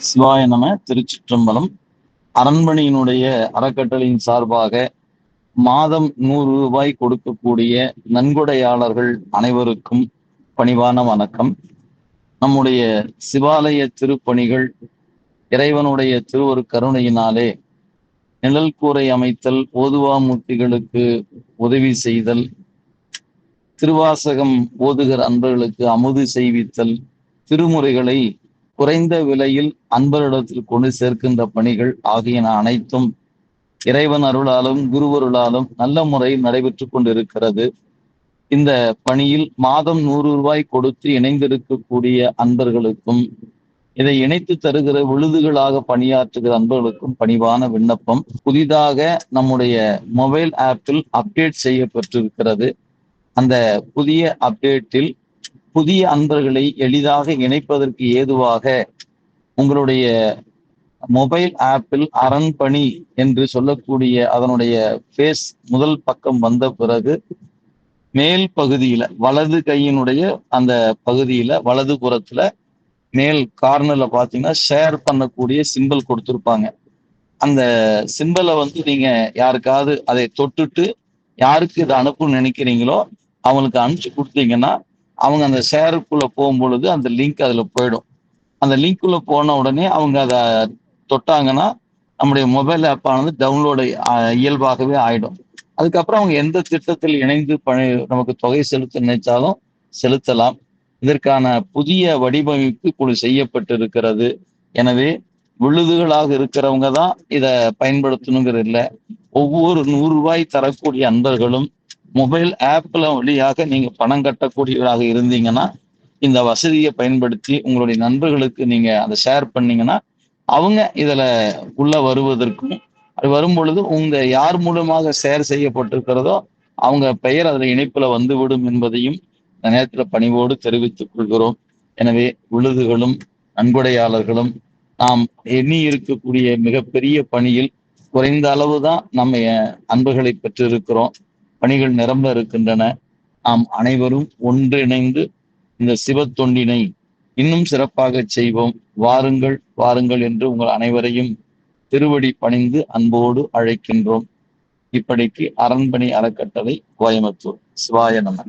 சிவாய நம. திருச்சிற்றம்பலம். அரண்மனையினுடைய அறக்கட்டளையின் சார்பாக மாதம் 100 ரூபாய் கொடுக்கக்கூடிய நன்கொடையாளர்கள் அனைவருக்கும் பணிவான வணக்கம். நம்முடைய சிவாலய திருப்பணிகள் இறைவனுடைய திருவரு கருணையினாலே நிழல் கூரை அமைத்தல், ஓதுவாமூர்த்திகளுக்கு உதவி செய்தல், திருவாசகம் ஓதுகிற அன்பர்களுக்கு அமுது செய்வித்தல், திருமுறைகளை குறைந்த விலையில் அன்பரிடத்தில் கொண்டு சேர்க்கின்ற பணிகள் ஆகியன அனைத்தும் இறைவன் அருளாலும் குருவருளாலும் நல்ல முறையில் நடைபெற்றுக் கொண்டிருக்கிறது. இந்த பணியில் மாதம் 100 ரூபாய் கொடுத்து இணைந்திருக்கக்கூடிய அன்பர்களுக்கும் இதை இணைத்து தருகிற விழுதுகளாக பணியாற்றுகிற அன்பர்களுக்கும் பணிவான விண்ணப்பம். புதிதாக நம்முடைய மொபைல் ஆப்பில் அப்டேட் செய்யப்பட்டிருக்கிறது. அந்த புதிய அப்டேட்டில் புதிய அன்பர்களை எளிதாக இணைப்பதற்கு ஏதுவாக உங்களுடைய மொபைல் ஆப்பில் அரண்பணி என்று சொல்லக்கூடிய அதனுடைய ஃபேஸ் முதல் பக்கம் வந்த பிறகு மேல் பகுதியில வலது கையினுடைய அந்த பகுதியில வலது புறத்துல மேல் கார்னர்ல பாத்தீங்கன்னா ஷேர் பண்ணக்கூடிய சிம்பிள் கொடுத்துருப்பாங்க. அந்த சிம்பிளை நீங்க யாருக்காவது அதை தொட்டுட்டு யாருக்கு இதை அனுப்புன்னு நினைக்கிறீங்களோ அவங்களுக்கு அனுப்பிச்சு கொடுத்தீங்கன்னா அவங்க அந்த ஷேருக்குள்ள போகும் பொழுது அந்த லிங்க் அதுல போயிடும். அந்த லிங்க்குள்ள போன உடனே அவங்க அதை தொட்டாங்கன்னா நம்முடைய மொபைல் ஆப்பானது டவுன்லோடு இயல்பாகவே ஆயிடும். அதுக்கப்புறம் அவங்க எந்த திட்டத்தில் இணைந்து நமக்கு தொகை செலுத்த நினைச்சாலும் செலுத்தலாம். இதற்கான புதிய வடிவமைப்பு குழு செய்யப்பட்டிருக்கிறது. எனவே விழுதுகளாக இருக்கிறவங்க தான் இதை பயன்படுத்தணுங்கிறது இல்லை. ஒவ்வொரு 100 ரூபாய் தரக்கூடிய அன்பர்களும் மொபைல் ஆப்ல வழியாக நீங்க பணம் கட்டக்கூடியவராக இருந்தீங்கன்னா இந்த வசதியை பயன்படுத்தி உங்களுடைய நண்பர்களுக்கு நீங்க அதை ஷேர் பண்ணீங்கன்னா அவங்க இதுல உள்ள வருவதற்கும், அது வரும் பொழுது உங்க யார் மூலமாக ஷேர் செய்யப்பட்டிருக்கிறதோ அவங்க பெயர் அதுல இணைப்புல வந்துவிடும் என்பதையும் இந்த நேரத்துல பணிவோடு தெரிவித்துக் கொள்கிறோம். எனவே விழுதுகளும் நன்கொடையாளர்களும் நாம் எண்ணி இருக்கக்கூடிய மிகப்பெரிய பணியில் குறைந்த அளவுதான் நம்ம அன்பர்களை பெற்றிருக்கிறோம். பணிகள் நிரம்ப இருக்கின்றன. நாம் அனைவரும் ஒன்றிணைந்து இந்த சிவ தொண்டினை இன்னும் சிறப்பாக செய்வோம். வாருங்கள் வாருங்கள் என்று உங்கள் அனைவரையும் திருவடி பணிந்து அன்போடு அழைக்கின்றோம். இப்படிக்கு அரண்மனை அறக்கட்டளை, கோயம்புத்தூர். சிவாய நம.